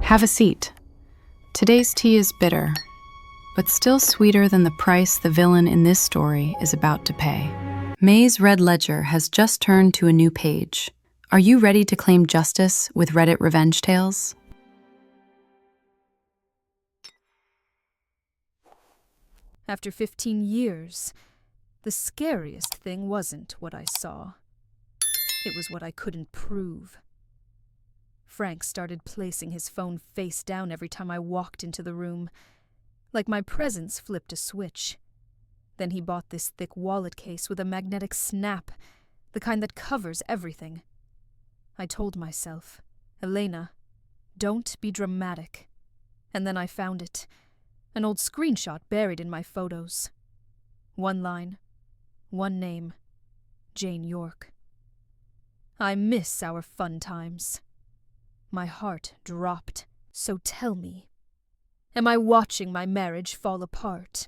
Have a seat. Today's tea is bitter, but still sweeter than the price the villain in this story is about to pay. May's red ledger has just turned to a new page. Are you ready to claim justice with Reddit revenge tales? After 15 years, the scariest thing wasn't what I saw. It was what I couldn't prove. Frank started placing his phone face down every time I walked into the room, like my presence flipped a switch. Then he bought this thick wallet case with a magnetic snap, the kind that covers everything. I told myself, Elena, don't be dramatic. And then I found it. An old screenshot buried in my photos. One line, one name, Jane York. I miss our fun times. My heart dropped. So tell me, am I watching my marriage fall apart?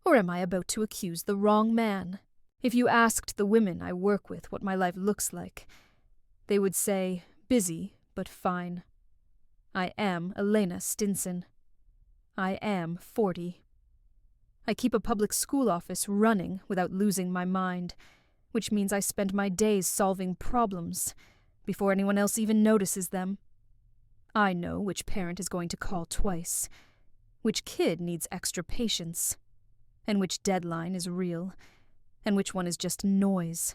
Or am I about to accuse the wrong man? If you asked the women I work with what my life looks like, they would say, busy but fine. I am Elena Stinson. I am 40. I keep a public school office running without losing my mind, which means I spend my days solving problems before anyone else even notices them. I know which parent is going to call twice, which kid needs extra patience, and which deadline is real, and which one is just noise.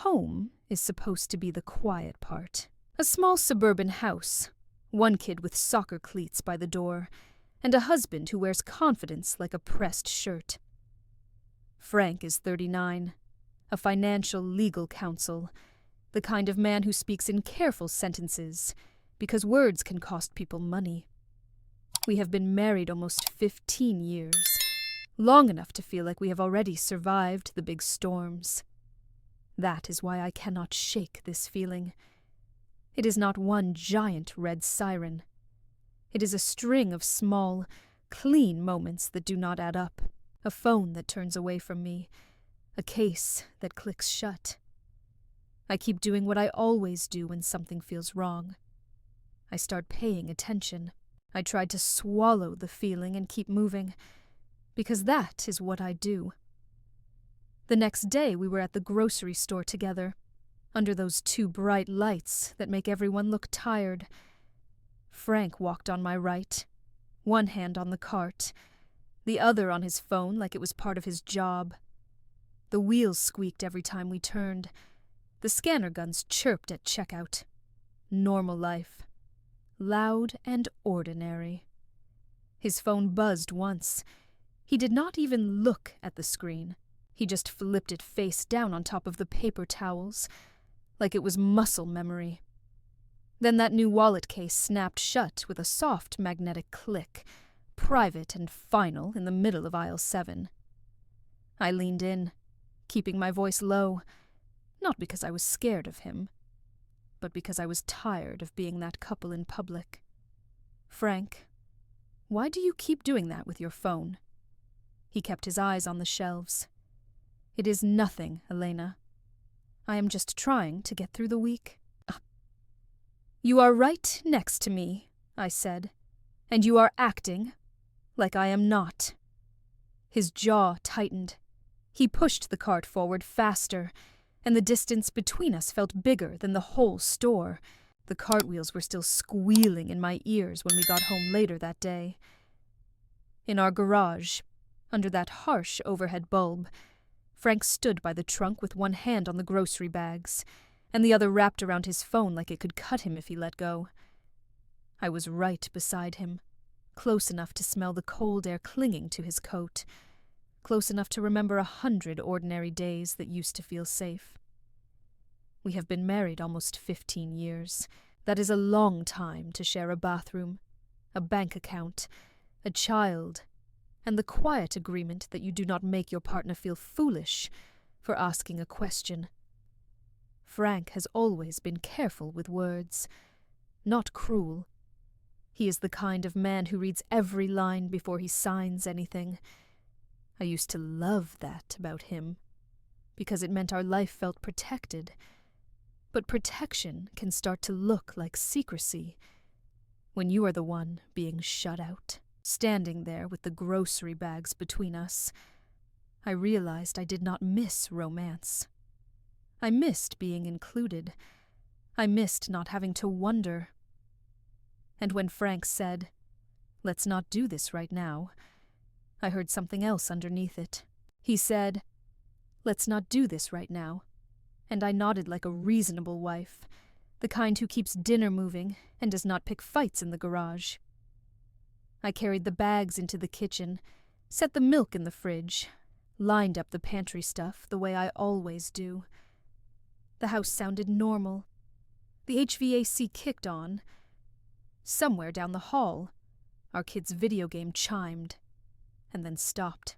Home is supposed to be the quiet part. A small suburban house, one kid with soccer cleats by the door, and a husband who wears confidence like a pressed shirt. Frank is 39, a financial legal counsel, the kind of man who speaks in careful sentences, because words can cost people money. We have been married almost 15 years, long enough to feel like we have already survived the big storms. That is why I cannot shake this feeling. It is not one giant red siren. It is a string of small, clean moments that do not add up. A phone that turns away from me. A case that clicks shut. I keep doing what I always do when something feels wrong. I start paying attention. I try to swallow the feeling and keep moving, because that is what I do. The next day we were at the grocery store together, under those two bright lights that make everyone look tired. Frank walked on my right, one hand on the cart, the other on his phone like it was part of his job. The wheels squeaked every time we turned. The scanner guns chirped at checkout. Normal life. Loud and ordinary. His phone buzzed once. He did not even look at the screen. He just flipped it face down on top of the paper towels, like it was muscle memory. Then that new wallet case snapped shut with a soft magnetic click, private and final in the middle of aisle 7. I leaned in, keeping my voice low, not because I was scared of him, but because I was tired of being that couple in public. Frank, why do you keep doing that with your phone? He kept his eyes on the shelves. It is nothing, Elena. I am just trying to get through the week. You are right next to me, I said, and you are acting like I am not. His jaw tightened. He pushed the cart forward faster, and the distance between us felt bigger than the whole store. The cartwheels were still squealing in my ears when we got home later that day. In our garage, under that harsh overhead bulb, Frank stood by the trunk with one hand on the grocery bags, and the other wrapped around his phone like it could cut him if he let go. I was right beside him, close enough to smell the cold air clinging to his coat, close enough to remember 100 ordinary days that used to feel safe. We have been married almost 15 years. That is a long time to share a bathroom, a bank account, a child, and the quiet agreement that you do not make your partner feel foolish for asking a question. Frank has always been careful with words, not cruel. He is the kind of man who reads every line before he signs anything. I used to love that about him, because it meant our life felt protected. But protection can start to look like secrecy when you are the one being shut out, standing there with the grocery bags between us, I realized I did not miss romance. I missed being included. I missed not having to wonder. And when Frank said, "Let's not do this right now," I heard something else underneath it. He said, "Let's not do this right now," and I nodded like a reasonable wife, the kind who keeps dinner moving and does not pick fights in the garage. I carried the bags into the kitchen, set the milk in the fridge, lined up the pantry stuff the way I always do. The house sounded normal. The HVAC kicked on. Somewhere down the hall, our kid's video game chimed, and then stopped.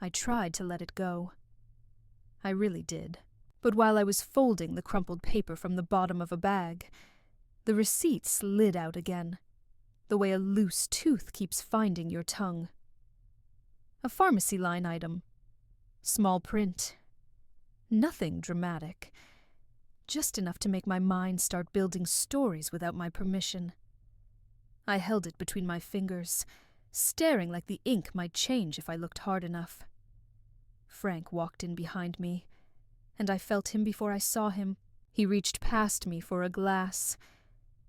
I tried to let it go. I really did. But while I was folding the crumpled paper from the bottom of a bag, the receipt slid out again, the way a loose tooth keeps finding your tongue. A pharmacy line item. Small print. Nothing dramatic. Just enough to make my mind start building stories without my permission. I held it between my fingers, staring like the ink might change if I looked hard enough. Frank walked in behind me, and I felt him before I saw him. He reached past me for a glass,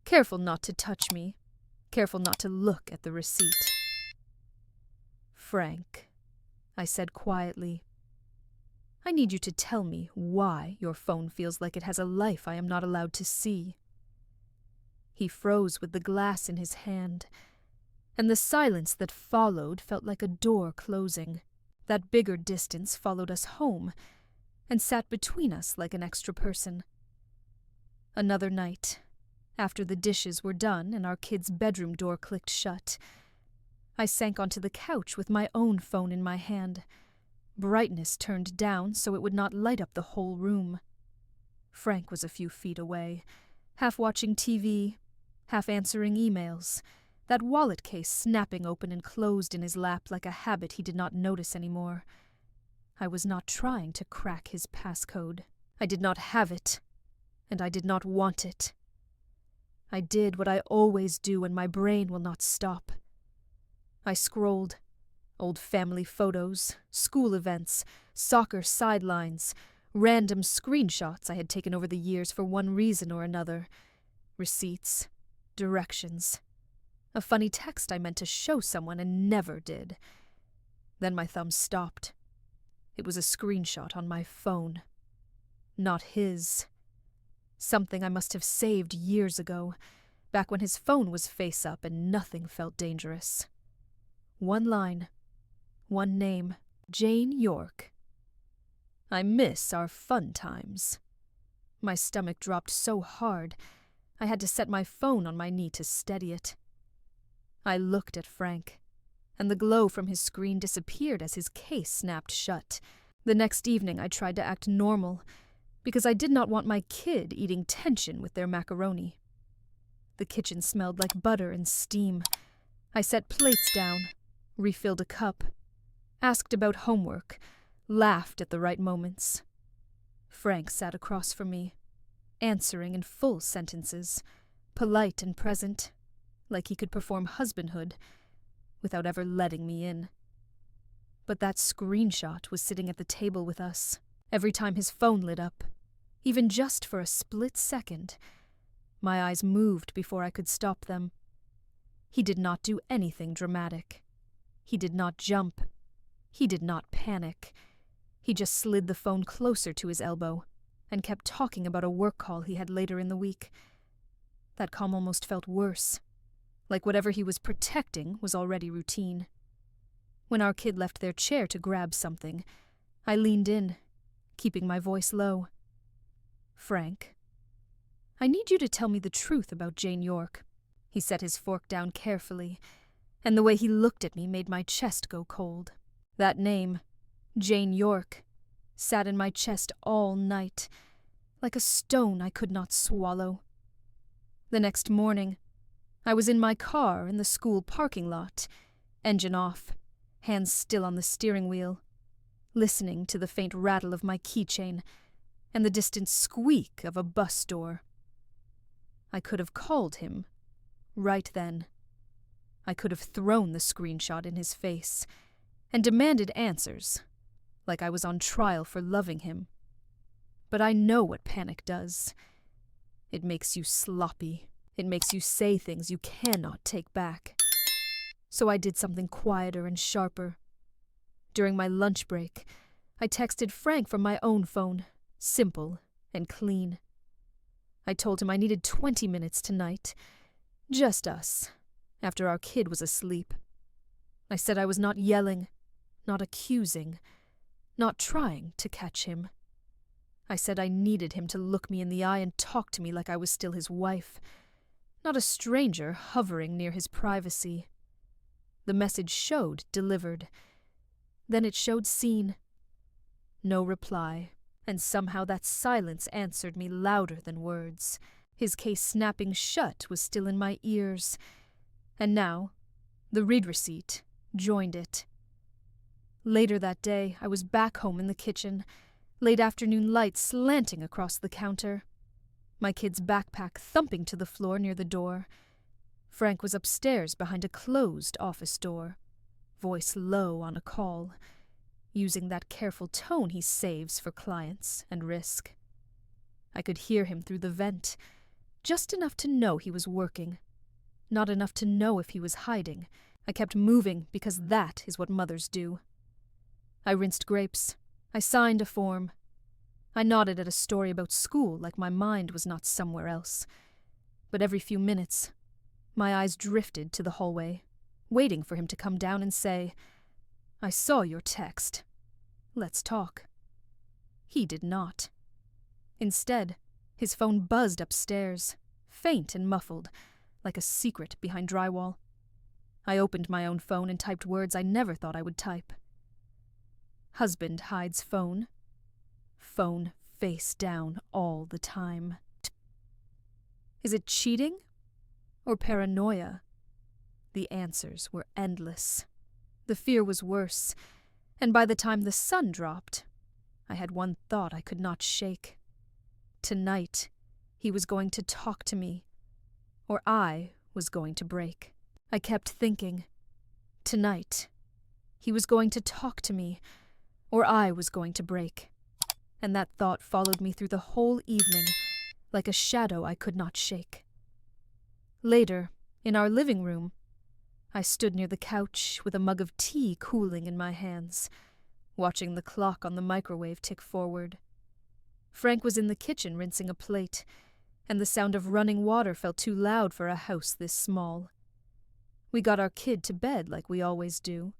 careful not to touch me, careful not to look at the receipt. "Frank," I said quietly, "I need you to tell me why your phone feels like it has a life I am not allowed to see." He froze with the glass in his hand, and the silence that followed felt like a door closing. That bigger distance followed us home, and sat between us like an extra person. Another night, after the dishes were done and our kid's bedroom door clicked shut, I sank onto the couch with my own phone in my hand, brightness turned down so it would not light up the whole room. Frank was a few feet away, half watching TV, half answering emails, that wallet case snapping open and closed in his lap like a habit he did not notice anymore. I was not trying to crack his passcode. I did not have it, and I did not want it. I did what I always do when my brain will not stop. I scrolled. Old family photos, school events, soccer sidelines, random screenshots I had taken over the years for one reason or another, receipts, directions, a funny text I meant to show someone and never did. Then my thumb stopped. It was a screenshot on my phone. Not his. Something I must have saved years ago, back when his phone was face up and nothing felt dangerous. One line. One name. Jane York. I miss our fun times. My stomach dropped so hard, I had to set my phone on my knee to steady it. I looked at Frank, and the glow from his screen disappeared as his case snapped shut. The next evening I tried to act normal, because I did not want my kid eating tension with their macaroni. The kitchen smelled like butter and steam. I set plates down, refilled a cup, asked about homework, laughed at the right moments. Frank sat across from me, answering in full sentences, polite and present, like he could perform husbandhood, without ever letting me in. But that screenshot was sitting at the table with us, every time his phone lit up, even just for a split second. My eyes moved before I could stop them. He did not do anything dramatic. He did not jump. He did not panic. He just slid the phone closer to his elbow and kept talking about a work call he had later in the week. That calm almost felt worse, like whatever he was protecting was already routine. When our kid left their chair to grab something, I leaned in, keeping my voice low. "Frank, I need you to tell me the truth about Jane York." He set his fork down carefully, and the way he looked at me made my chest go cold. That name, Jane York, sat in my chest all night, like a stone I could not swallow. The next morning, I was in my car in the school parking lot, engine off, hands still on the steering wheel, listening to the faint rattle of my keychain and the distant squeak of a bus door. I could have called him, Right then, I could have thrown the screenshot in his face and demanded answers, like I was on trial for loving him. But I know what panic does. It makes you sloppy. It makes you say things you cannot take back. So I did something quieter and sharper. During my lunch break, I texted Frank from my own phone, simple and clean. I told him I needed 20 minutes tonight, just us, after our kid was asleep. I said I was not yelling, not accusing, not trying to catch him. I said I needed him to look me in the eye and talk to me like I was still his wife, not a stranger hovering near his privacy. The message showed delivered. Then it showed seen. No reply, and somehow that silence answered me louder than words. His case snapping shut was still in my ears, and now the read receipt joined it. Later that day, I was back home in the kitchen, late afternoon light slanting across the counter, my kid's backpack thumping to the floor near the door. Frank was upstairs behind a closed office door, voice low on a call, using that careful tone he saves for clients and risk. I could hear him through the vent, just enough to know he was working, not enough to know if he was hiding. I kept moving because that is what mothers do. I rinsed grapes. I signed a form. I nodded at a story about school like my mind was not somewhere else. But every few minutes, my eyes drifted to the hallway, waiting for him to come down and say, "I saw your text. Let's talk." He did not. Instead, his phone buzzed upstairs, faint and muffled, like a secret behind drywall. I opened my own phone and typed words I never thought I would type. Husband hides phone. Phone face down all the time. Is it cheating or paranoia? The answers were endless. The fear was worse, and by the time the sun dropped, I had one thought I could not shake. Tonight, he was going to talk to me, or I was going to break. I kept thinking, tonight, he was going to talk to me, or I was going to break. And that thought followed me through the whole evening, like a shadow I could not shake. Later, in our living room, I stood near the couch with a mug of tea cooling in my hands, watching the clock on the microwave tick forward. Frank was in the kitchen rinsing a plate, and the sound of running water felt too loud for a house this small. We got our kid to bed like we always do.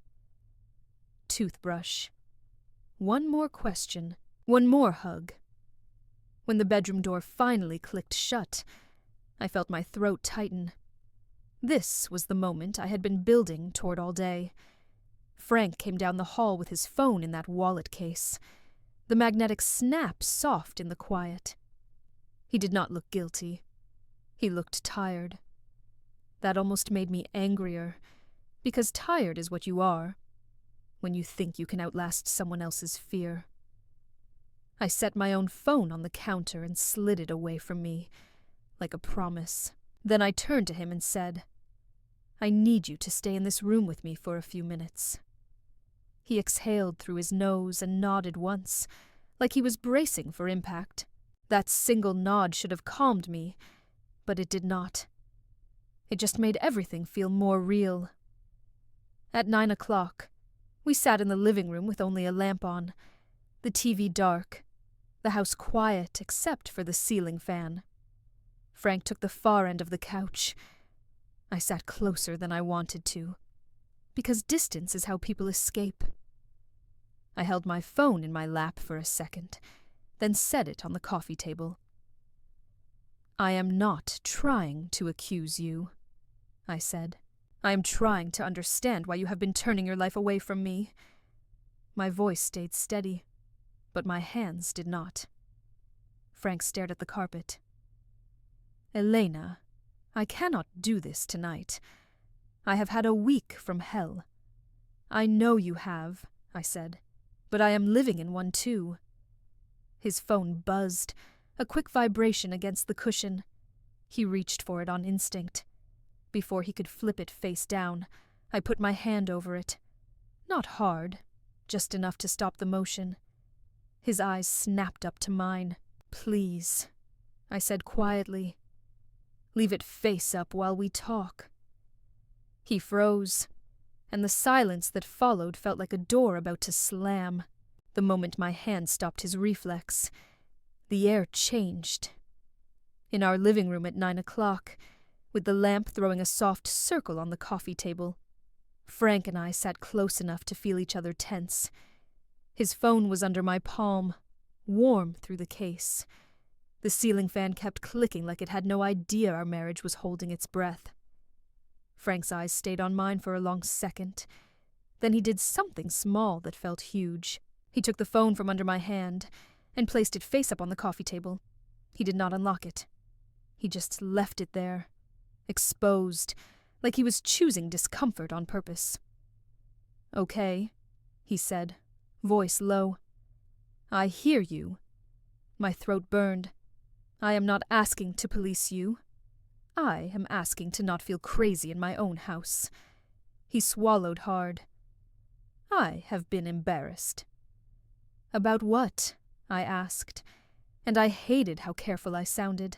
Toothbrush. One more question. One more hug. When the bedroom door finally clicked shut, I felt my throat tighten. This was the moment I had been building toward all day. Frank came down the hall with his phone in that wallet case. The magnetic snap soft in the quiet. He did not look guilty. He looked tired. That almost made me angrier, because tired is what you are, when you think you can outlast someone else's fear. I set my own phone on the counter and slid it away from me, like a promise. Then I turned to him and said, "I need you to stay in this room with me for a few minutes." He exhaled through his nose and nodded once, like he was bracing for impact. That single nod should have calmed me, but it did not. It just made everything feel more real. At 9 o'clock, we sat in the living room with only a lamp on, the TV dark, the house quiet except for the ceiling fan. Frank took the far end of the couch. I sat closer than I wanted to, because distance is how people escape. I held my phone in my lap for a second, then set it on the coffee table. "I am not trying to accuse you," I said. "I am trying to understand why you have been turning your life away from me." My voice stayed steady, but my hands did not. Frank stared at the carpet. "Elena, I cannot do this tonight. I have had a week from hell." "I know you have," I said, "but I am living in one too." His phone buzzed, a quick vibration against the cushion. He reached for it on instinct. Before he could flip it face down, I put my hand over it. Not hard, just enough to stop the motion. His eyes snapped up to mine. "Please," I said quietly. "Leave it face up while we talk." He froze, and the silence that followed felt like a door about to slam. The moment my hand stopped his reflex, the air changed. In our living room at 9 o'clock, with the lamp throwing a soft circle on the coffee table, Frank and I sat close enough to feel each other tense. His phone was under my palm, warm through the case. The ceiling fan kept clicking like it had no idea our marriage was holding its breath. Frank's eyes stayed on mine for a long second. Then he did something small that felt huge. He took the phone from under my hand and placed it face up on the coffee table. He did not unlock it. He just left it there, exposed, like he was choosing discomfort on purpose. "Okay," he said, voice low. "I hear you." My throat burned. "I am not asking to police you. I am asking to not feel crazy in my own house." He swallowed hard. "I have been embarrassed." "About what?" I asked, and I hated how careful I sounded.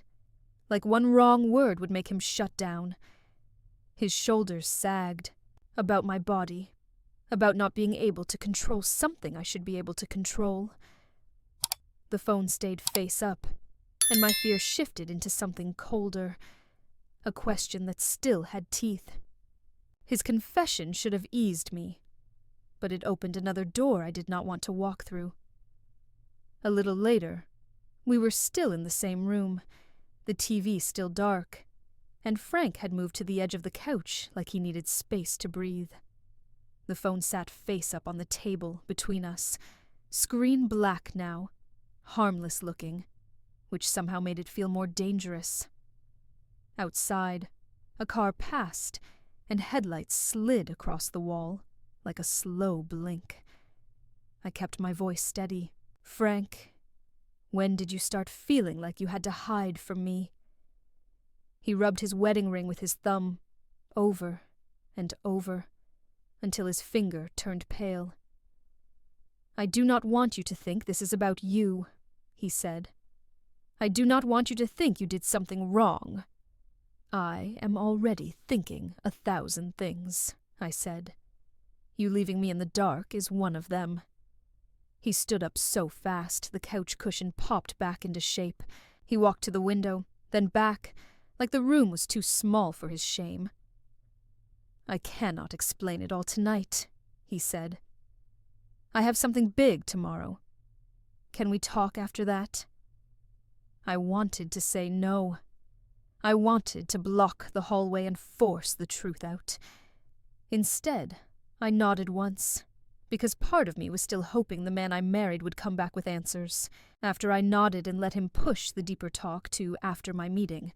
Like one wrong word would make him shut down. His shoulders sagged. About my body. About not being able to control something I should be able to control. The phone stayed face up, and my fear shifted into something colder. A question that still had teeth. His confession should have eased me, but it opened another door I did not want to walk through. A little later, we were still in the same room, the TV still dark, and Frank had moved to the edge of the couch like he needed space to breathe. The phone sat face up on the table between us, screen black now, harmless looking, which somehow made it feel more dangerous. Outside, a car passed, and headlights slid across the wall, like a slow blink. I kept my voice steady. "Frank, when did you start feeling like you had to hide from me?" He rubbed his wedding ring with his thumb, over and over, until his finger turned pale. "I do not want you to think this is about you," he said. "I do not want you to think you did something wrong." "I am already thinking 1,000 things," I said. "You leaving me in the dark is one of them." He stood up so fast the couch cushion popped back into shape. He walked to the window, then back, like the room was too small for his shame. "I cannot explain it all tonight," he said. "I have something big tomorrow. Can we talk after that?" I wanted to say no. I wanted to block the hallway and force the truth out. Instead, I nodded once, because part of me was still hoping the man I married would come back with answers. After I nodded and let him push the deeper talk to after my meeting,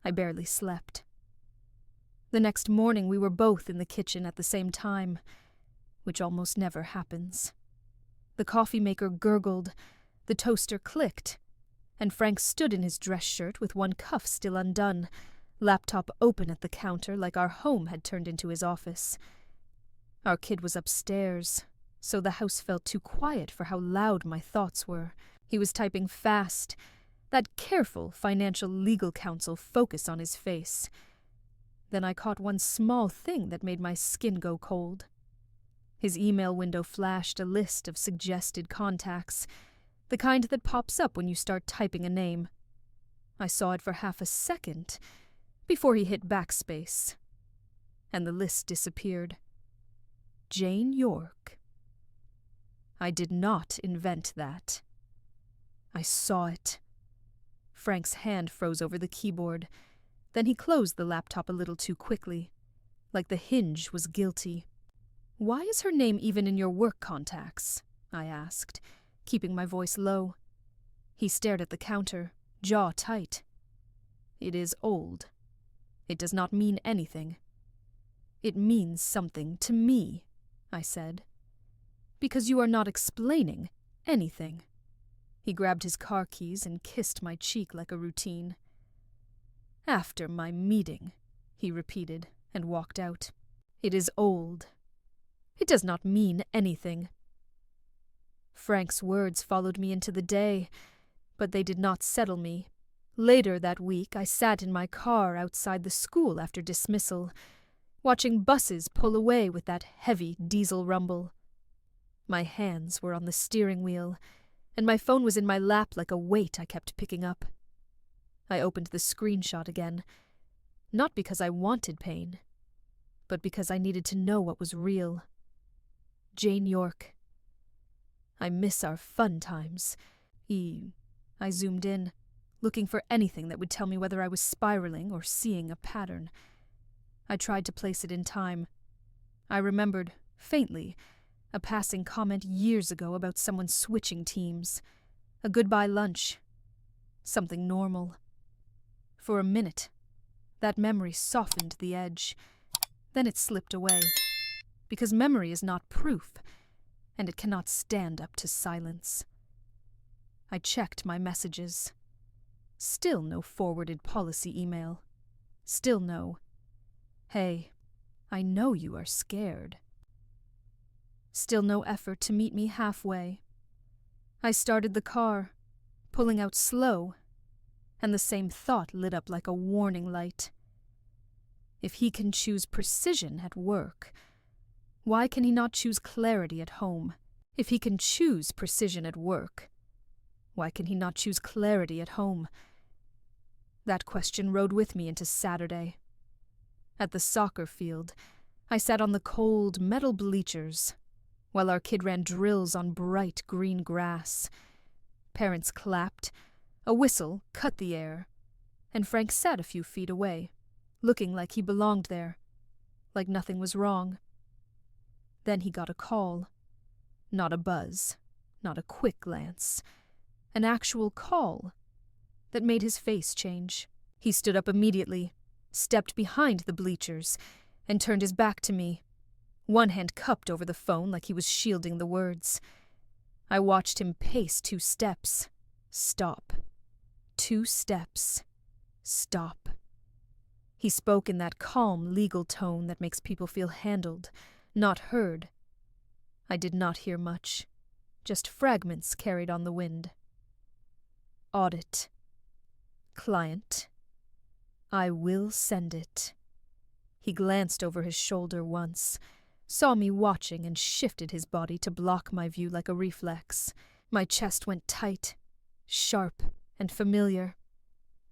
I barely slept. The next morning we were both in the kitchen at the same time, which almost never happens. The coffee maker gurgled, the toaster clicked, and Frank stood in his dress shirt with one cuff still undone, laptop open at the counter like our home had turned into his office. Our kid was upstairs, so the house felt too quiet for how loud my thoughts were. He was typing fast, that careful financial legal counsel focus on his face. Then I caught one small thing that made my skin go cold. His email window flashed a list of suggested contacts, the kind that pops up when you start typing a name. I saw it for half a second before he hit backspace, and the list disappeared. Jane York. I did not invent that. I saw it. Frank's hand froze over the keyboard. Then he closed the laptop a little too quickly, like the hinge was guilty. "Why is her name even in your work contacts?" I asked, keeping my voice low. He stared at the counter, jaw tight. "It is old. It does not mean anything." "It means something to me," I said. "Because you are not explaining anything." He grabbed his car keys and kissed my cheek like a routine. "After my meeting," he repeated, and walked out. It is old. It does not mean anything. Frank's words followed me into the day, but they did not settle me. Later that week, I sat in my car outside the school after dismissal, watching buses pull away with that heavy diesel rumble. My hands were on the steering wheel, and my phone was in my lap like a weight I kept picking up. I opened the screenshot again, not because I wanted pain, but because I needed to know what was real. Jane York. I miss our fun times. I zoomed in, looking for anything that would tell me whether I was spiraling or seeing a pattern. I tried to place it in time. I remembered, faintly, a passing comment years ago about someone switching teams. A goodbye lunch. Something normal. For a minute, that memory softened the edge. Then it slipped away. Because memory is not proof, and it cannot stand up to silence. I checked my messages. Still no forwarded policy email. Still no, "Hey, I know you are scared." Still no effort to meet me halfway. I started the car, pulling out slow, and the same thought lit up like a warning light. If he can choose precision at work, why can he not choose clarity at home? If he can choose precision at work, why can he not choose clarity at home? That question rode with me into Saturday. At the soccer field, I sat on the cold metal bleachers, while our kid ran drills on bright green grass. Parents clapped, a whistle cut the air, and Frank sat a few feet away, looking like he belonged there, like nothing was wrong. Then he got a call. Not a buzz, not a quick glance. An actual call that made his face change. He stood up immediately, stepped behind the bleachers, and turned his back to me, one hand cupped over the phone like he was shielding the words. I watched him pace 2 steps. Stop. 2 steps. Stop. He spoke in that calm, legal tone that makes people feel handled, not heard. I did not hear much, just fragments carried on the wind. Audit. Client. I will send it. He glanced over his shoulder once, saw me watching and shifted his body to block my view like a reflex. My chest went tight, sharp, and familiar.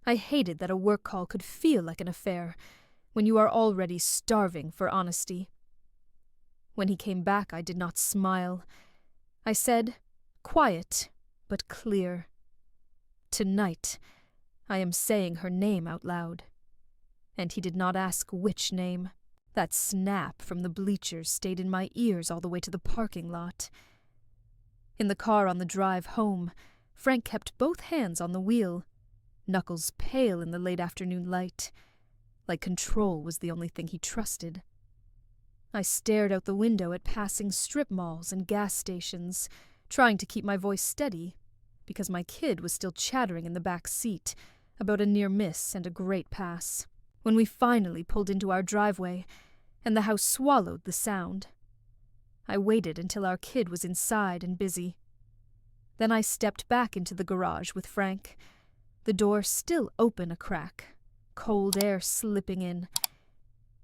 I hated that a work call could feel like an affair when you are already starving for honesty. When he came back, I did not smile. I said, quiet but clear, "Tonight, I am saying her name out loud." And he did not ask which name. That snap from the bleachers stayed in my ears all the way to the parking lot. In the car on the drive home, Frank kept both hands on the wheel, knuckles pale in the late afternoon light, like control was the only thing he trusted. I stared out the window at passing strip malls and gas stations, trying to keep my voice steady, because my kid was still chattering in the back seat about a near miss and a great pass. When we finally pulled into our driveway, and the house swallowed the sound, I waited until our kid was inside and busy. Then I stepped back into the garage with Frank, the door still open a crack, cold air slipping in.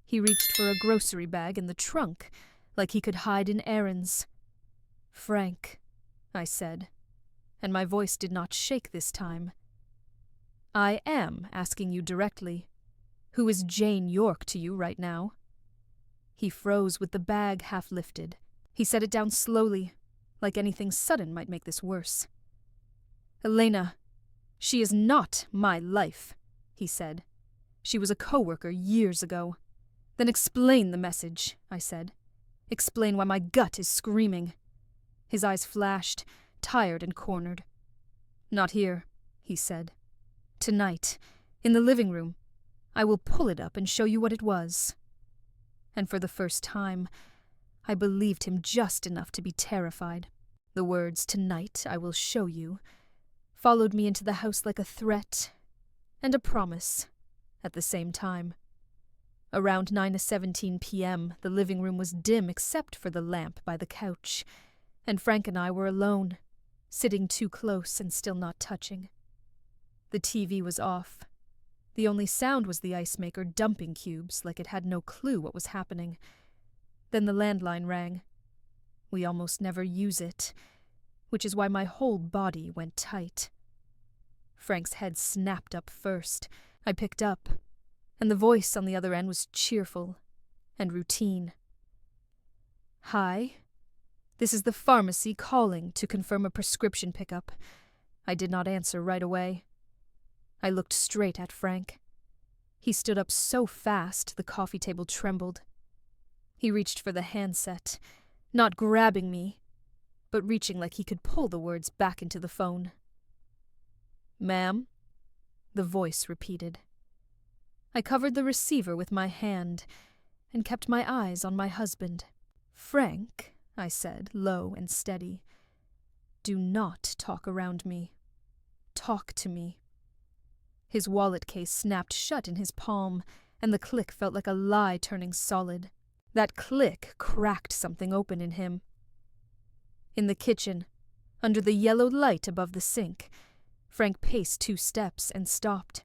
He reached for a grocery bag in the trunk, like he could hide in errands. "Frank," I said, and my voice did not shake this time. "I am asking you directly. Who is Jane York to you right now?" He froze with the bag half lifted. He set it down slowly, like anything sudden might make this worse. "Elena, she is not my life," he said. "She was a coworker years ago." "Then explain the message," I said. "Explain why my gut is screaming." His eyes flashed, tired and cornered. "Not here," he said. "Tonight, in the living room, I will pull it up and show you what it was." And for the first time, I believed him just enough to be terrified. The words, "Tonight I will show you," followed me into the house like a threat and a promise at the same time. Around 9:17 p.m., the living room was dim except for the lamp by the couch, and Frank and I were alone, sitting too close and still not touching. The TV was off. The only sound was the ice maker dumping cubes like it had no clue what was happening. Then the landline rang. We almost never use it, which is why my whole body went tight. Frank's head snapped up first. I picked up, and the voice on the other end was cheerful and routine. "Hi. This is the pharmacy calling to confirm a prescription pickup." I did not answer right away. I looked straight at Frank. He stood up so fast the coffee table trembled. He reached for the handset, not grabbing me, but reaching like he could pull the words back into the phone. "Ma'am?" the voice repeated. I covered the receiver with my hand and kept my eyes on my husband. "Frank," I said, low and steady, "do not talk around me. Talk to me." His wallet case snapped shut in his palm, and the click felt like a lie turning solid. That click cracked something open in him. In the kitchen, under the yellow light above the sink, Frank paced 2 steps and stopped.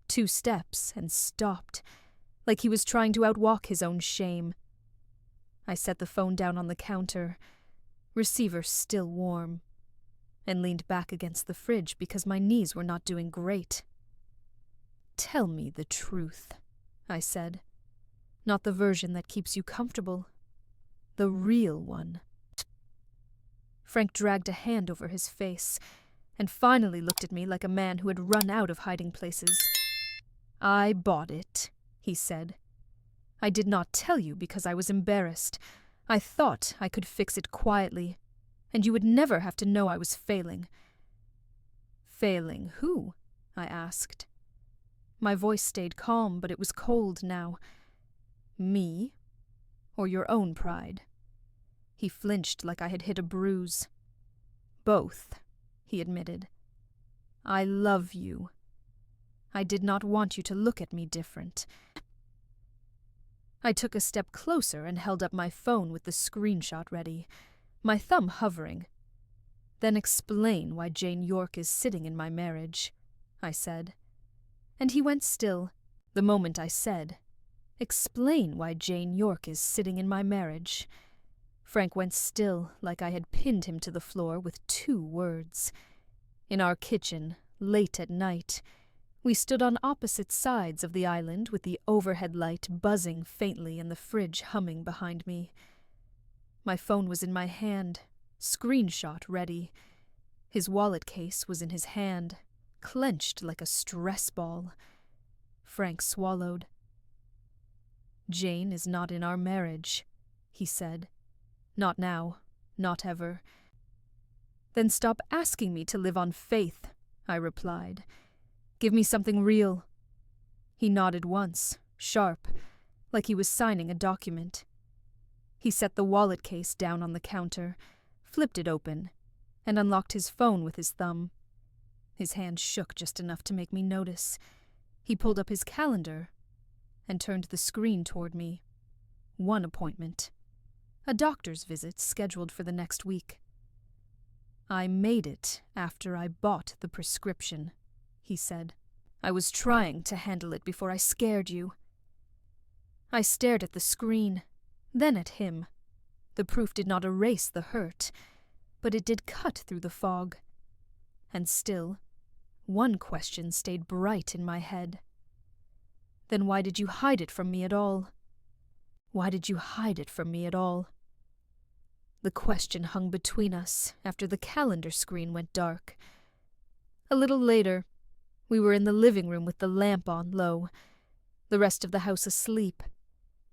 2 steps and stopped, like he was trying to outwalk his own shame. I set the phone down on the counter, receiver still warm, and leaned back against the fridge because my knees were not doing great. "Tell me the truth," I said. "Not the version that keeps you comfortable. The real one." Frank dragged a hand over his face and finally looked at me like a man who had run out of hiding places. "I bought it," he said. "I did not tell you because I was embarrassed. I thought I could fix it quietly, and you would never have to know I was failing." "Failing who?" I asked. My voice stayed calm, but it was cold now. "Me? Or your own pride?" He flinched like I had hit a bruise. "Both," he admitted. "I love you. I did not want you to look at me different." I took a step closer and held up my phone with the screenshot ready, my thumb hovering. "Then explain why Jane York is sitting in my marriage," I said. And he went still the moment I said, "Explain why Jane York is sitting in my marriage." Frank went still like I had pinned him to the floor with 2 words. In our kitchen, late at night, we stood on opposite sides of the island with the overhead light buzzing faintly and the fridge humming behind me. My phone was in my hand, screenshot ready. His wallet case was in his hand, clenched like a stress ball. Frank swallowed. "Jane is not in our marriage," he said. "Not now, not ever." "Then stop asking me to live on faith," I replied. "Give me something real." He nodded once, sharp, like he was signing a document. He set the wallet case down on the counter, flipped it open, and unlocked his phone with his thumb. His hand shook just enough to make me notice. He pulled up his calendar and turned the screen toward me. 1 appointment. A doctor's visit scheduled for the next week. "I made it after I bought the prescription," he said. "I was trying to handle it before I scared you." I stared at the screen, then at him. The proof did not erase the hurt, but it did cut through the fog. And still, one question stayed bright in my head. "Then why did you hide it from me at all? Why did you hide it from me at all?" The question hung between us after the calendar screen went dark. A little later, we were in the living room with the lamp on low, the rest of the house asleep,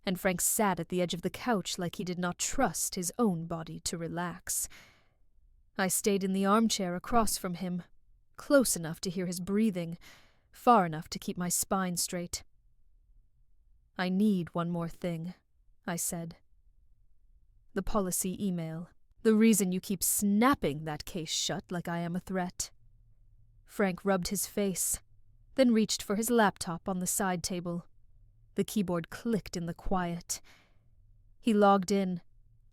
and Frank sat at the edge of the couch like he did not trust his own body to relax. I stayed in the armchair across from him, close enough to hear his breathing, far enough to keep my spine straight. "I need one more thing," I said. "The policy email. The reason you keep snapping that case shut like I am a threat." Frank rubbed his face, then reached for his laptop on the side table. The keyboard clicked in the quiet. He logged in,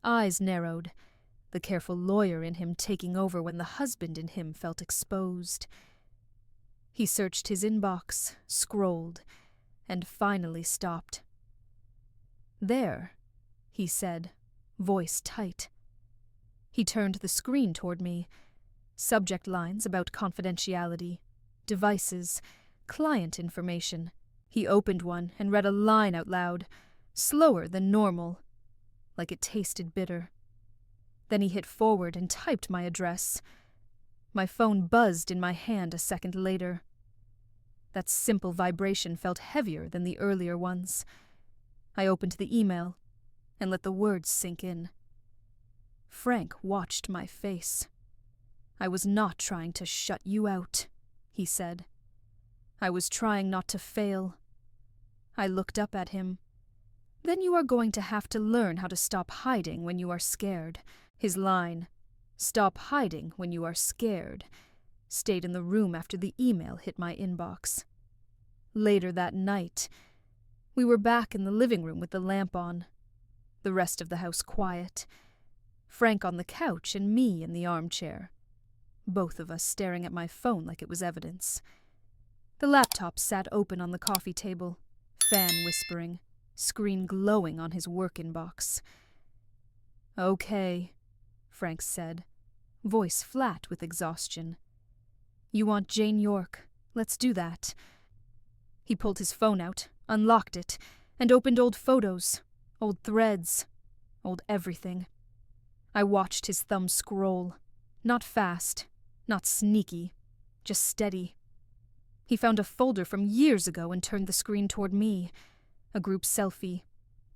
eyes narrowed, the careful lawyer in him taking over when the husband in him felt exposed. He searched his inbox, scrolled, and finally stopped. "There," he said, voice tight. He turned the screen toward me. Subject lines about confidentiality, devices, client information. He opened one and read a line out loud, slower than normal, like it tasted bitter. Then he hit forward and typed my address. My phone buzzed in my hand a second later. That simple vibration felt heavier than the earlier ones. I opened the email and let the words sink in. Frank watched my face. "I was not trying to shut you out," he said. "I was trying not to fail." I looked up at him. "Then you are going to have to learn how to stop hiding when you are scared." His line, "Stop hiding when you are scared," stayed in the room after the email hit my inbox. Later that night, we were back in the living room with the lamp on. The rest of the house quiet. Frank on the couch and me in the armchair. Both of us staring at my phone like it was evidence. The laptop sat open on the coffee table, fan whispering, screen glowing on his work inbox. "Okay," Frank said, voice flat with exhaustion. "You want Jane York. Let's do that." He pulled his phone out, unlocked it, and opened old photos, old threads, old everything. I watched his thumb scroll. Not fast, not sneaky, just steady. He found a folder from years ago and turned the screen toward me. A group selfie,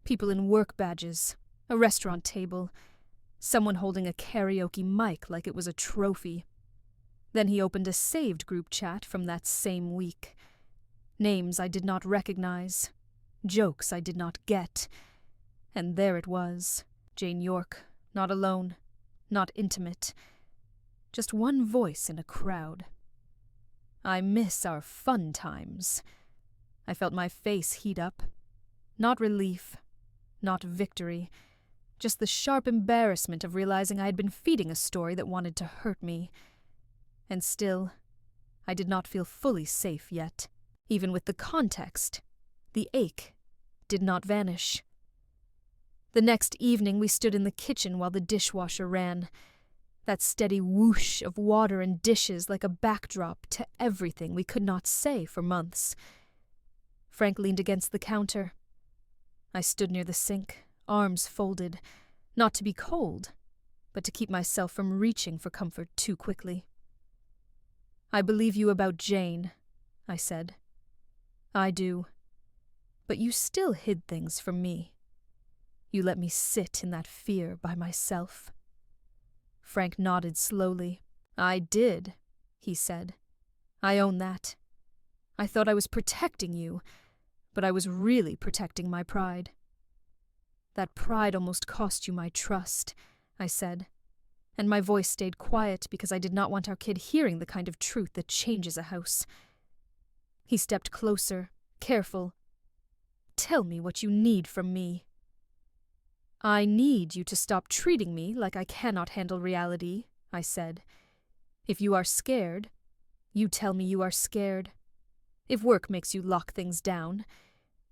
people in work badges, a restaurant table, someone holding a karaoke mic like it was a trophy. Then he opened a saved group chat from that same week. Names I did not recognize, jokes I did not get. And there it was, Jane York, not alone, not intimate. Just one voice in a crowd. I miss our fun times. I felt my face heat up. Not relief, not victory, just the sharp embarrassment of realizing I had been feeding a story that wanted to hurt me. And still, I did not feel fully safe yet. Even with the context, the ache did not vanish. The next evening we stood in the kitchen while the dishwasher ran. That steady whoosh of water and dishes like a backdrop to everything we could not say for months. Frank leaned against the counter. I stood near the sink, arms folded, not to be cold, but to keep myself from reaching for comfort too quickly. "I believe you about Jane," I said. "I do. But you still hid things from me. You let me sit in that fear by myself." Frank nodded slowly. "I did," he said. "I own that. I thought I was protecting you, but I was really protecting my pride." "That pride almost cost you my trust," I said, and my voice stayed quiet because I did not want our kid hearing the kind of truth that changes a house. He stepped closer, careful. "Tell me what you need from me." "I need you to stop treating me like I cannot handle reality," I said. "If you are scared, you tell me you are scared. If work makes you lock things down,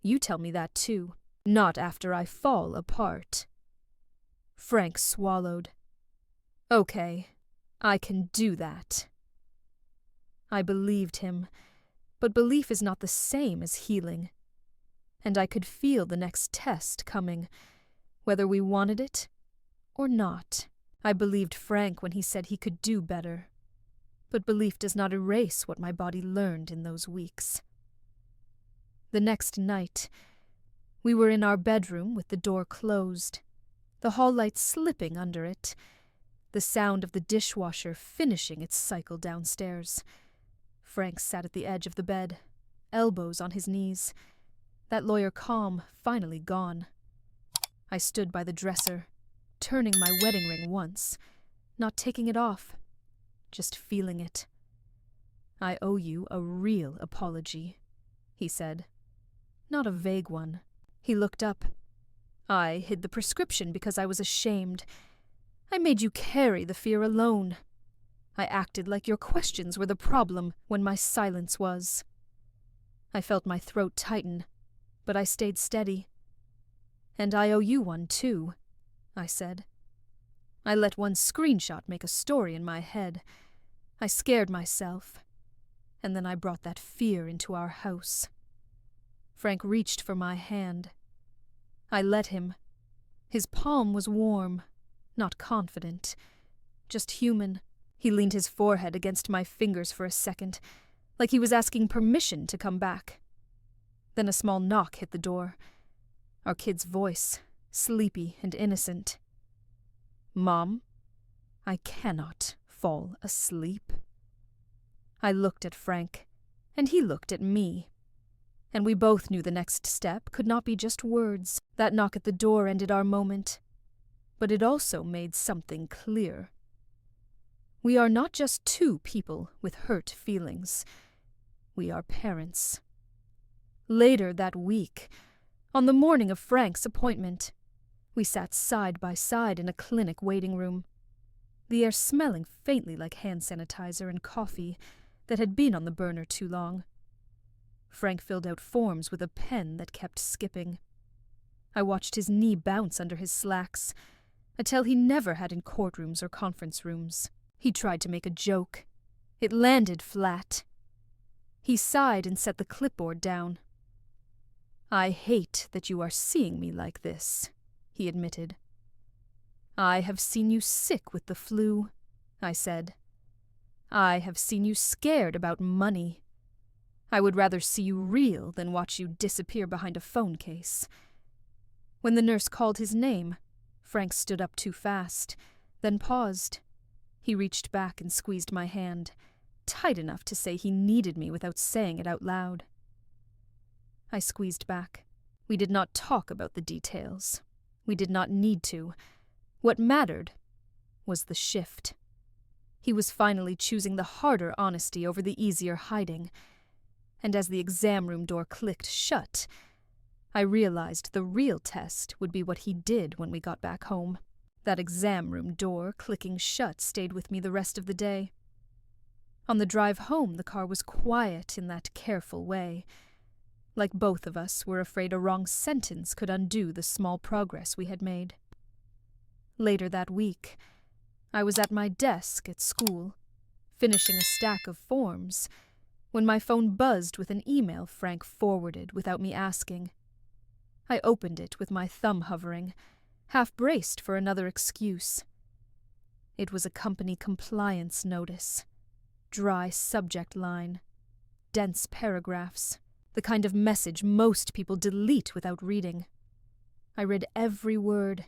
you tell me that too, not after I fall apart." Frank swallowed. "Okay, I can do that." I believed him, but belief is not the same as healing. And I could feel the next test coming, whether we wanted it or not. I believed Frank when he said he could do better, but belief does not erase what my body learned in those weeks. The next night, we were in our bedroom with the door closed, the hall light slipping under it, the sound of the dishwasher finishing its cycle downstairs. Frank sat at the edge of the bed, elbows on his knees, that lawyer calm finally gone. I stood by the dresser, turning my wedding ring once, not taking it off, just feeling it. "I owe you a real apology," he said. not a vague one. He looked up. I hid the prescription because I was ashamed. I made you carry the fear alone. I acted like your questions were the problem when my silence was. I felt my throat tighten, but I stayed steady. And I owe you one, too, I said. I let one screenshot make a story in my head. I scared myself. And then I brought that fear into our house. Frank reached for my hand. I let him. His palm was warm, not confident, just human. He leaned his forehead against my fingers for a second, like he was asking permission to come back. Then a small knock hit the door. Our kid's voice, sleepy and innocent. "Mom, I cannot fall asleep." I looked at Frank, and he looked at me. And we both knew the next step could not be just words. That knock at the door ended our moment. But it also made something clear. We are not just two people with hurt feelings. We are parents. Later that week, on the morning of Frank's appointment, we sat side by side in a clinic waiting room, the air smelling faintly like hand sanitizer and coffee that had been on the burner too long. Frank filled out forms with a pen that kept skipping. I watched his knee bounce under his slacks, a tell he never had in courtrooms or conference rooms. He tried to make a joke. It landed flat. He sighed and set the clipboard down. "I hate that you are seeing me like this," he admitted. "I have seen you sick with the flu," I said. "I have seen you scared about money. I would rather see you real than watch you disappear behind a phone case." When the nurse called his name, Frank stood up too fast, then paused. He reached back and squeezed my hand, tight enough to say he needed me without saying it out loud. I squeezed back. We did not talk about the details. We did not need to. What mattered was the shift. He was finally choosing the harder honesty over the easier hiding. And as the exam room door clicked shut, I realized the real test would be what he did when we got back home. That exam room door clicking shut stayed with me the rest of the day. On the drive home, the car was quiet in that careful way, like both of us were afraid a wrong sentence could undo the small progress we had made. Later that week, I was at my desk at school, finishing a stack of forms, when my phone buzzed with an email Frank forwarded without me asking. I opened it with my thumb hovering, half braced for another excuse. It was a company compliance notice. Dry subject line. Dense paragraphs. The kind of message most people delete without reading. I read every word.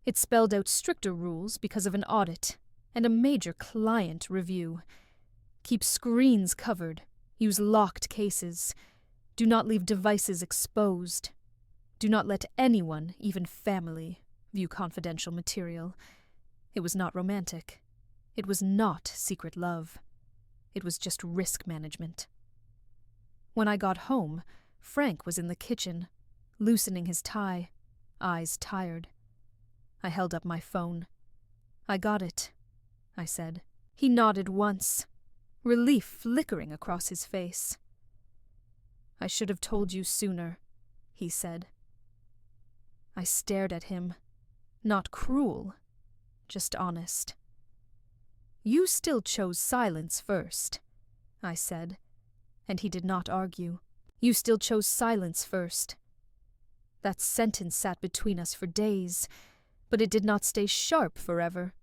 It spelled out stricter rules because of an audit and a major client review. Keep screens covered. Use locked cases. Do not leave devices exposed. Do not let anyone, even family, view confidential material. It was not romantic. It was not secret love. It was just risk management. When I got home, Frank was in the kitchen, loosening his tie, eyes tired. I held up my phone. "I got it," I said. He nodded once, relief flickering across his face. "I should have told you sooner," he said. I stared at him, not cruel, just honest. "You still chose silence first," I said, and he did not argue. "You still chose silence first." That sentence sat between us for days, but it did not stay sharp forever.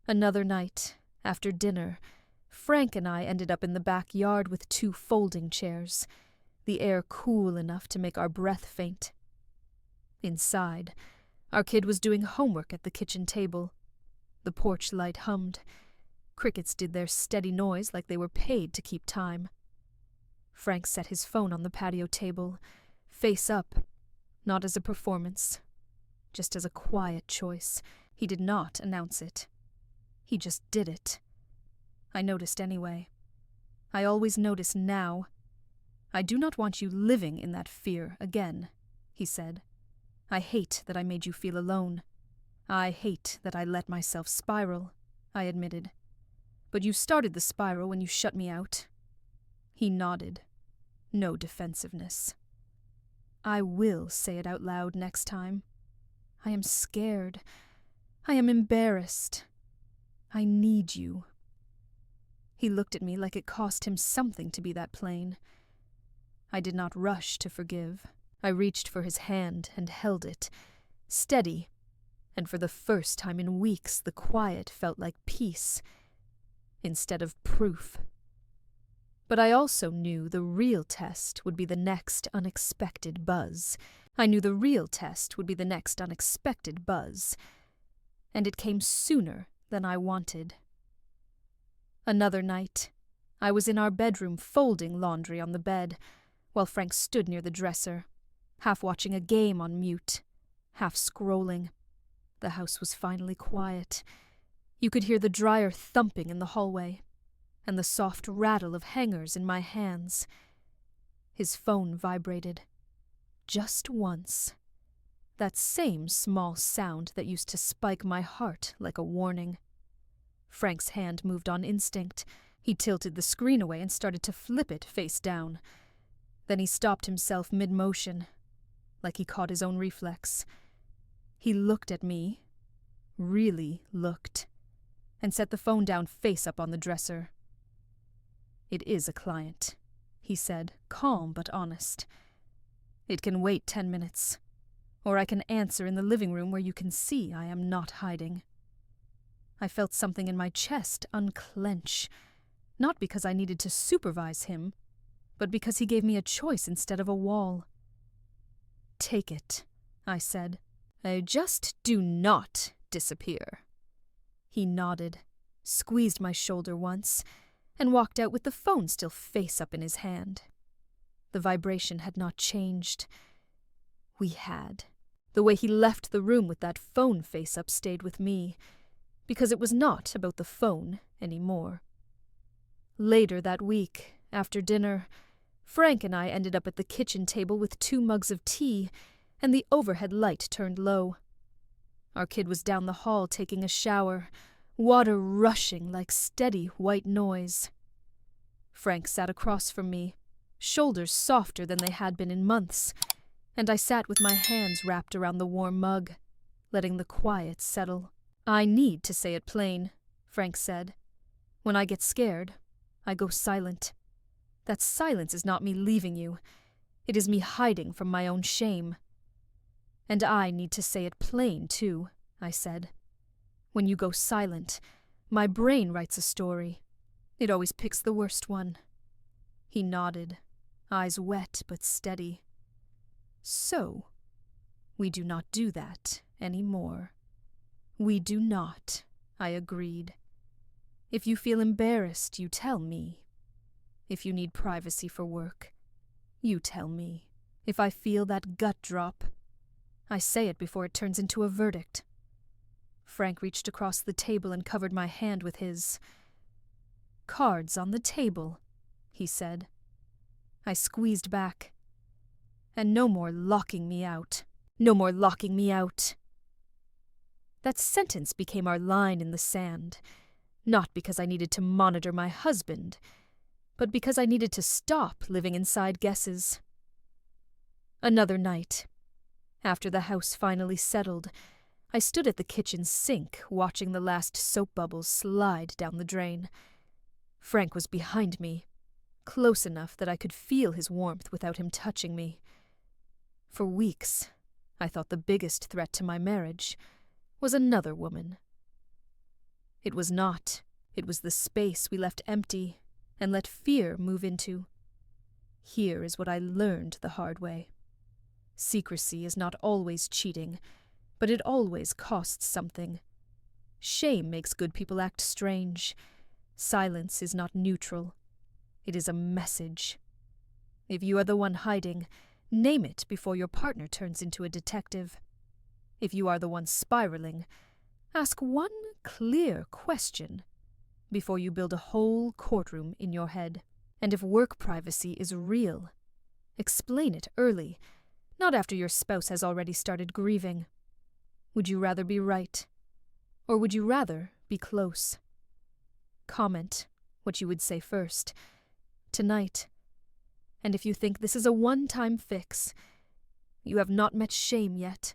Another night, after dinner, Frank and I ended up in the backyard with 2 folding chairs, the air cool enough to make our breath faint. Inside, our kid was doing homework at the kitchen table. The porch light hummed. Crickets did their steady noise like they were paid to keep time. Frank set his phone on the patio table, face up, not as a performance, just as a quiet choice. He did not announce it. He just did it. I noticed anyway. I always notice now. I do not want you living in that fear again, he said. I hate that I made you feel alone. I hate that I let myself spiral, I admitted. But you started the spiral when you shut me out. He nodded. No defensiveness. I will say it out loud next time. I am scared. I am embarrassed. I need you. He looked at me like it cost him something to be that plain. I did not rush to forgive. I reached for his hand and held it, steady, and for the first time in weeks the quiet felt like peace, instead of proof. But I also knew the real test would be the next unexpected buzz. I knew the real test would be the next unexpected buzz, and it came sooner than I wanted. Another night, I was in our bedroom folding laundry on the bed, while Frank stood near the dresser, half watching a game on mute, half scrolling. The house was finally quiet. You could hear the dryer thumping in the hallway, and the soft rattle of hangers in my hands. His phone vibrated. Just once. That same small sound that used to spike my heart like a warning. Frank's hand moved on instinct. He tilted the screen away and started to flip it face down. Then he stopped himself mid-motion, like he caught his own reflex. He looked at me, really looked, and set the phone down face up on the dresser. "It is a client," he said, calm but honest. "It can wait 10 minutes, or I can answer in the living room where you can see I am not hiding." I felt something in my chest unclench, not because I needed to supervise him, but because he gave me a choice instead of a wall. "Take it," I said. "Just do not disappear." He nodded, squeezed my shoulder once, and walked out with the phone still face up in his hand. The vibration had not changed. We had. The way he left the room with that phone face up stayed with me, because it was not about the phone anymore. Later that week, after dinner, Frank and I ended up at the kitchen table with 2 mugs of tea, and the overhead light turned low. Our kid was down the hall taking a shower, water rushing like steady white noise. Frank sat across from me, shoulders softer than they had been in months, and I sat with my hands wrapped around the warm mug, letting the quiet settle. "I need to say it plain," Frank said. "When I get scared, I go silent. That silence is not me leaving you. It is me hiding from my own shame. And I need to say it plain, too," I said. "When you go silent, my brain writes a story. It always picks the worst one." He nodded, eyes wet but steady. "So, we do not do that anymore." "We do not," I agreed. "If you feel embarrassed, you tell me. If you need privacy for work, you tell me. If I feel that gut drop, I say it before it turns into a verdict." Frank reached across the table and covered my hand with his. "Cards on the table," he said. I squeezed back. "And no more locking me out. No more locking me out." That sentence became our line in the sand, not because I needed to monitor my husband, but because I needed to stop living inside guesses. Another night, after the house finally settled, I stood at the kitchen sink watching the last soap bubbles slide down the drain. Frank was behind me, close enough that I could feel his warmth without him touching me. For weeks, I thought the biggest threat to my marriage was another woman. It was not. It was the space we left empty and let fear move into. Here is what I learned the hard way. Secrecy is not always cheating, but it always costs something. Shame makes good people act strange. Silence is not neutral. It is a message. If you are the one hiding, name it before your partner turns into a detective. If you are the one spiraling, ask one clear question before you build a whole courtroom in your head. And if work privacy is real, Explain it early, not after your spouse has already started grieving. Would you rather be right? Or would you rather be close? Comment what you would say first, tonight. And if you think this is a one-time fix, you have not met shame yet.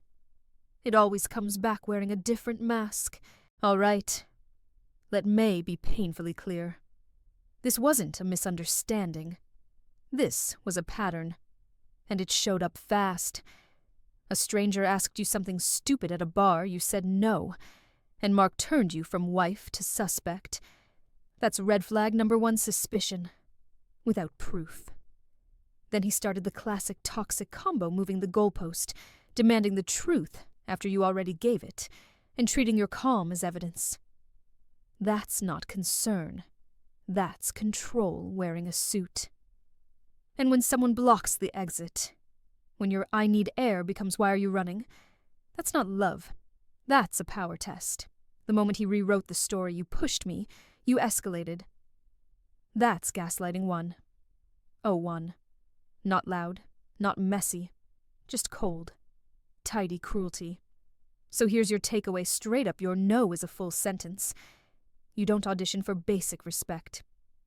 It always comes back wearing a different mask. All right. Let May be painfully clear. This wasn't a misunderstanding. This was a pattern. And it showed up fast. A stranger asked you something stupid at a bar, you said no, and Mark turned you from wife to suspect. That's red flag number 1 suspicion, without proof. Then he started the classic toxic combo, moving the goalpost, demanding the truth after you already gave it, and treating your calm as evidence. That's not concern. That's control wearing a suit. And when someone blocks the exit, when your "I need air" becomes "Why are you running?" That's not love. That's a power test. The moment he rewrote the story, you pushed me, you escalated. That's gaslighting 1. Oh, 1. Not loud, not messy, just cold, tidy cruelty. So here's your takeaway straight up. Your no is a full sentence. You don't audition for basic respect.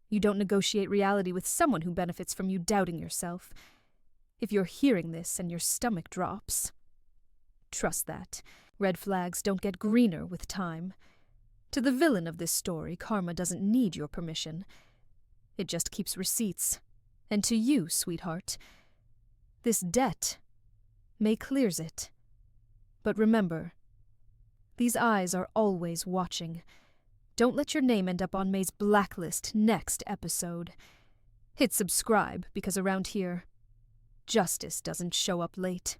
You don't negotiate reality with someone who benefits from you doubting yourself. If you're hearing this and your stomach drops, trust that. Red flags don't get greener with time. To the villain of this story, karma doesn't need your permission. It just keeps receipts. And to you, sweetheart, this debt May clears it. But remember, these eyes are always watching. Don't let your name end up on May's blacklist next episode. Hit subscribe, because around here, justice doesn't show up late.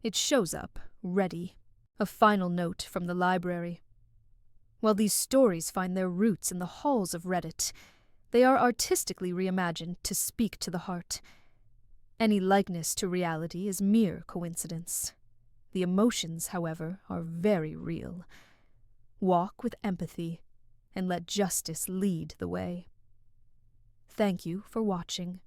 It shows up ready. A final note from the library. While these stories find their roots in the halls of Reddit, they are artistically reimagined to speak to the heart. Any likeness to reality is mere coincidence. The emotions, however, are very real. Walk with empathy and let justice lead the way. Thank you for watching.